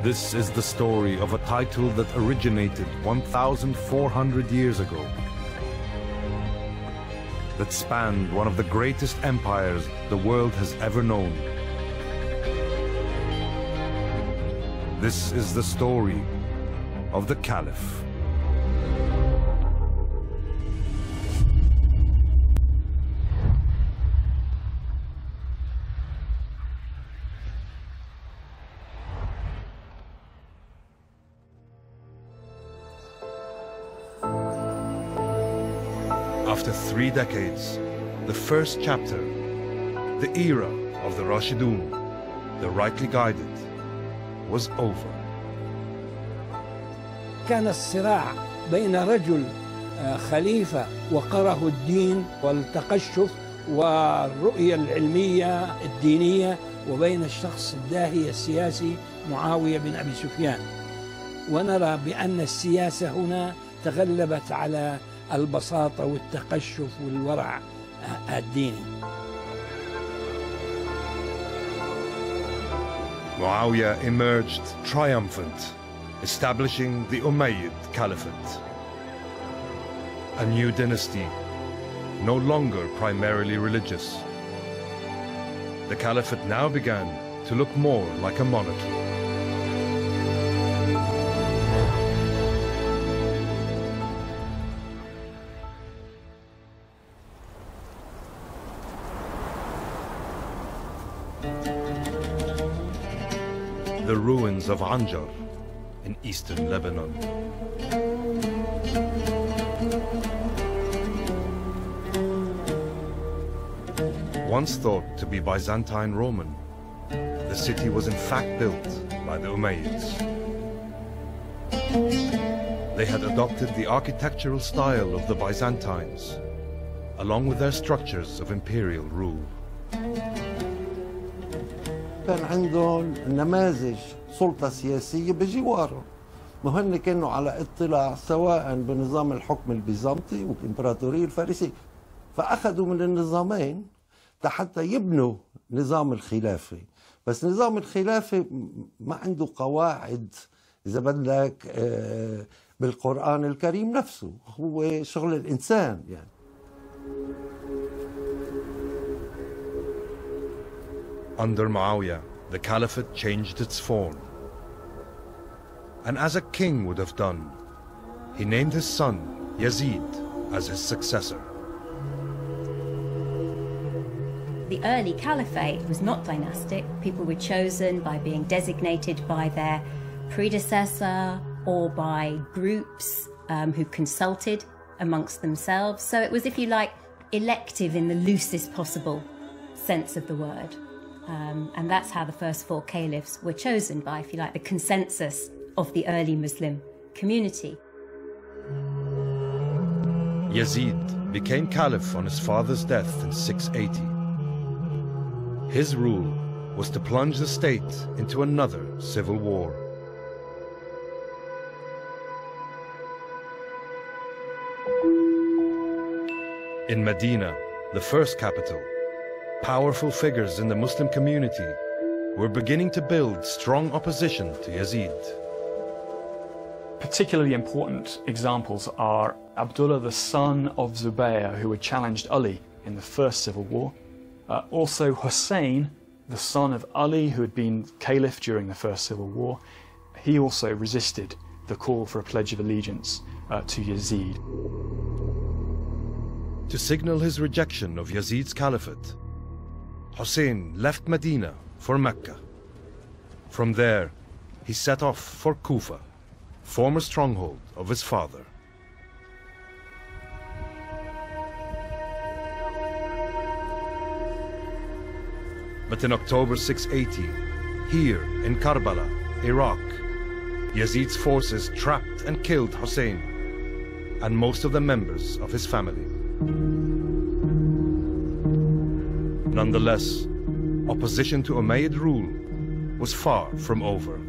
This is the story of a title that originated 1,400 years ago, that spanned one of the greatest empires the world has ever known. This is the story of the Caliph. After 3 decades, the first chapter, the era of the Rashidun, the rightly guided, was over. كان الصراع بين رجل خليفة وقره الدين والتقشف والرؤية العلمية الدينية، وبين الشخص الداهية السياسي معاوية بن أبي سفيان. ونرى بأن السياسة هنا تغلبت على البساطة والتقشف والورع الديني. Muawiyah emerged triumphant, establishing the Umayyad Caliphate. A new dynasty, no longer primarily religious. The Caliphate now began to look more like a monarchy. The ruins of Anjar in eastern Lebanon. Once thought to be Byzantine Roman, the city was in fact built by the Ummayyads. They had adopted the architectural style of the Byzantines, along with their structures of imperial rule. كان عندهم نماذج سلطة سياسية بجوارهم، وهن كانوا على اطلاع سواء بنظام الحكم البيزنطي والإمبراطورية الفارسية، فأخذوا من النظامين حتى يبنوا نظام الخلافة. بس نظام الخلافة ما عنده قواعد إذا بدك بالقرآن الكريم نفسه، هو شغل الإنسان يعني. Under Muawiyah, the Caliphate changed its form. And as a king would have done, he named his son Yazid as his successor. The early caliphate was not dynastic. People were chosen by being designated by their predecessor or by groups who consulted amongst themselves. So it was, if you like, elective in the loosest possible sense of the word. And that's how the first 4 caliphs were chosen by, if you like, the consensus of the early Muslim community. Yazid became caliph on his father's death in 680. His rule was to plunge the state into another civil war. In Medina, the first capital, powerful figures in the Muslim community were beginning to build strong opposition to Yazid. Particularly important examples are Abdullah, the son of Zubayr, who had challenged Ali in the first civil war. Also Hussein, the son of Ali, who had been caliph during the first civil war. He also resisted the call for a pledge of allegiance to Yazid. To signal his rejection of Yazid's caliphate, Hussein left Medina for Mecca. From there, he set off for Kufa, former stronghold of his father. But in October 680, here in Karbala, Iraq, Yazid's forces trapped and killed Hussein and most of the members of his family. Nonetheless, opposition to Umayyad rule was far from over.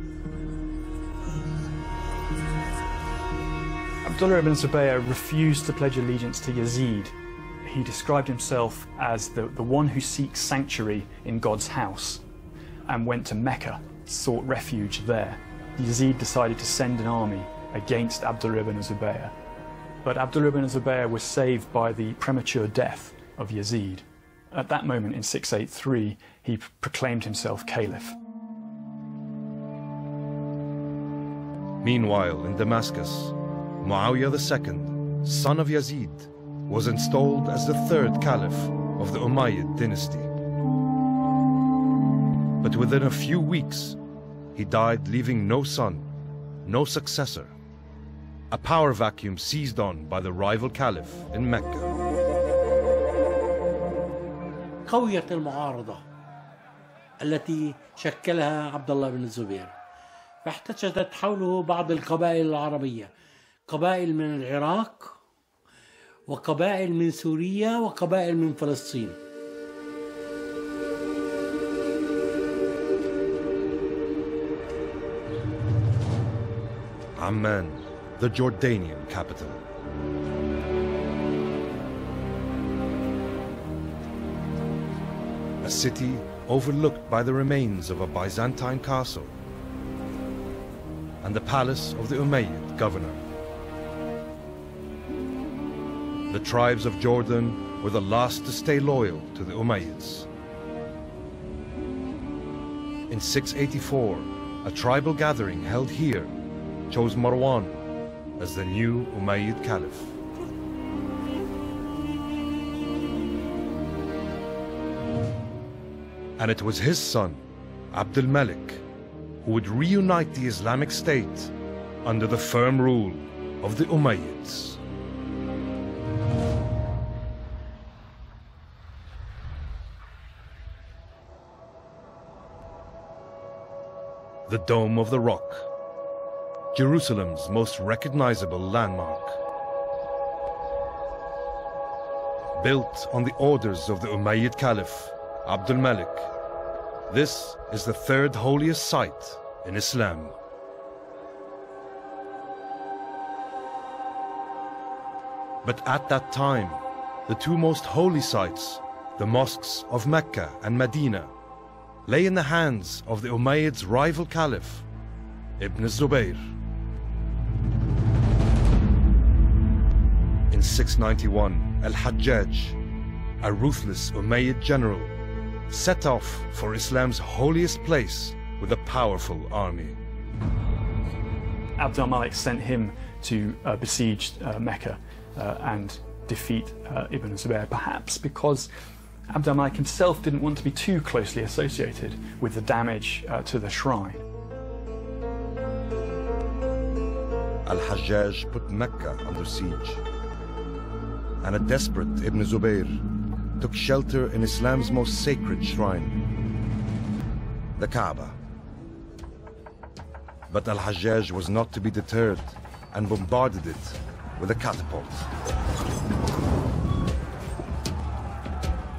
Abdullah ibn Zubayr refused to pledge allegiance to Yazid. He described himself as the one who seeks sanctuary in God's house, and went to Mecca, sought refuge there. Yazid decided to send an army against Abdullah ibn Zubayr. But Abdullah ibn Zubayr was saved by the premature death of Yazid. At that moment in 683, he proclaimed himself Caliph. Meanwhile, in Damascus, Muawiyah II, son of Yazid, was installed as the third Caliph of the Umayyad dynasty. But within a few weeks, he died leaving no son, no successor. A power vacuum seized on by the rival Caliph in Mecca. قويت المعارضة التي شكلها عبد الله بن الزبير، فاحتشدت حوله بعض القبائل العربية، قبائل من العراق وقبائل من سوريا وقبائل من فلسطين. Amman, the Jordanian capital. A city overlooked by the remains of a Byzantine castle and the palace of the Umayyad governor. The tribes of Jordan were the last to stay loyal to the Umayyads. In 684, a tribal gathering held here chose Marwan as the new Umayyad Caliph. And it was his son, Abdul Malik, who would reunite the Islamic State under the firm rule of the Umayyads. The Dome of the Rock, Jerusalem's most recognizable landmark. Built on the orders of the Umayyad Caliph, Abdul Malik, this is the third holiest site in Islam. But at that time, the two most holy sites, the mosques of Mecca and Medina, lay in the hands of the Umayyads' rival Caliph, Ibn Zubayr. In 691, Al-Hajjaj, a ruthless Umayyad general, set off for Islam's holiest place with a powerful army. Abd al-Malik sent him to besiege Mecca and defeat Ibn Zubayr, perhaps because Abd al-Malik himself didn't want to be too closely associated with the damage to the shrine. Al-Hajjaj put Mecca under siege, and a desperate Ibn Zubayr took shelter in Islam's most sacred shrine, the Kaaba. But Al-Hajjaj was not to be deterred and bombarded it with a catapult.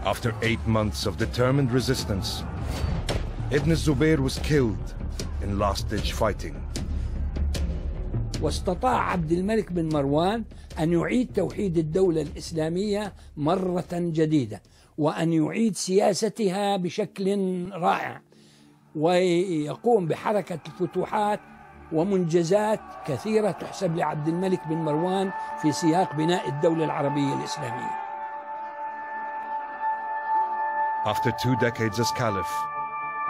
After 8 months of determined resistance, Ibn Zubayr was killed in last-ditch fighting. واستطاع عبد الملك بن مروان أن يعيد توحيد الدولة الإسلامية مرة جديدة وأن يعيد سياستها بشكل رائع ويقوم بحركة الفتوحات ومنجزات كثيرة تحسب لعبد الملك بن مروان في سياق بناء الدولة العربية الإسلامية. After 2 decades as Caliph,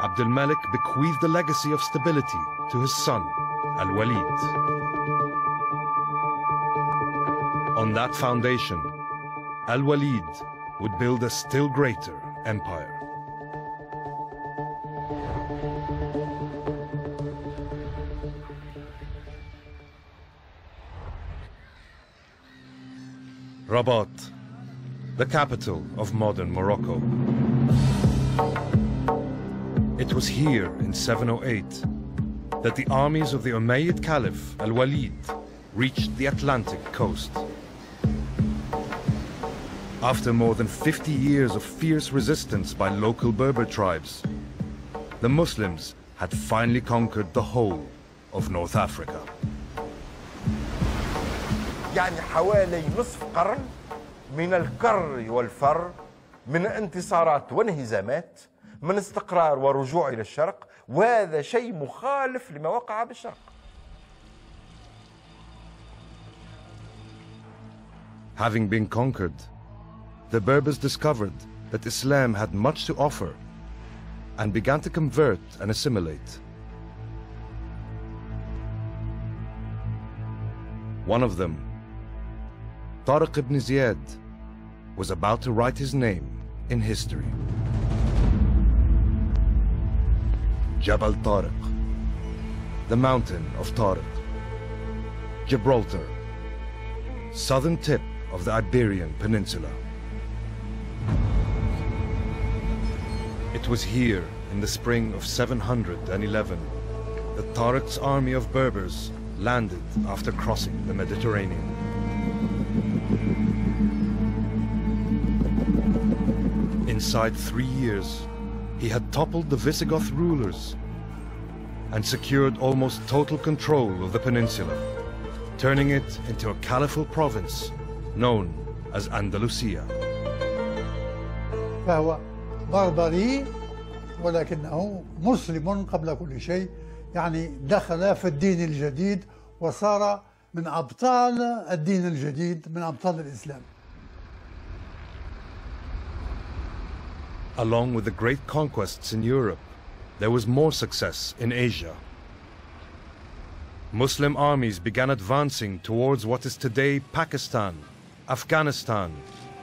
Abdul Malik bequeathed the legacy of stability to his son, Al-Walid. On that foundation, Al-Walid would build a still greater empire. Rabat, the capital of modern Morocco. It was here in 708 that the armies of the Umayyad Caliph Al-Walid reached the Atlantic coast. After more than 50 years of fierce resistance by local Berber tribes, the Muslims had finally conquered the whole of North Africa. يعني حوالي نصف قرن من الكر والفر، من انتصارات وانهزامات، من استقرار ورجوع إلى الشرق وهذا شيء مخالف لما وقع بالشرق. Having been conquered, the Berbers discovered that Islam had much to offer and began to convert and assimilate. One of them, Tariq ibn Ziyad, was about to write his name in history. Jabal Tariq, the mountain of Tariq, Gibraltar, southern tip of the Iberian Peninsula. It was here in the spring of 711 that Tariq's army of Berbers landed after crossing the Mediterranean. Inside 3 years, he had toppled the Visigoth rulers and secured almost total control of the peninsula, turning it into a caliphal province known as Andalusia. فهو بربري ولكنه مسلم قبل كل شيء، يعني دخل في الدين الجديد وصار من أبطال الدين الجديد، من أبطال الإسلام. Along with the great conquests in Europe, there was more success in Asia. Muslim armies began advancing towards what is today Pakistan, Afghanistan,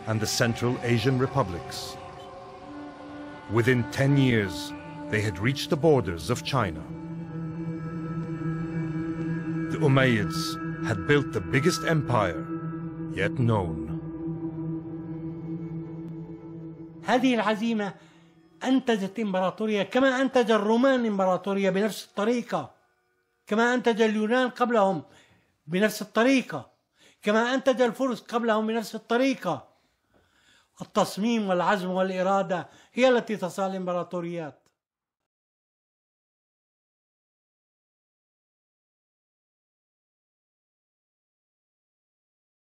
and the Central Asian republics. Within 10 years, they had reached the borders of China. The Ummayyads had built the biggest empire yet known. هذه العزيمة أنتجت إمبراطورية كما أنتج الرومان إمبراطورية بنفس الطريقة، كما أنتج اليونان قبلهم بنفس الطريقة، كما أنتج الفرس قبلهم بنفس الطريقة. التصميم والعزم والإرادة هي التي تصنع الإمبراطوريات.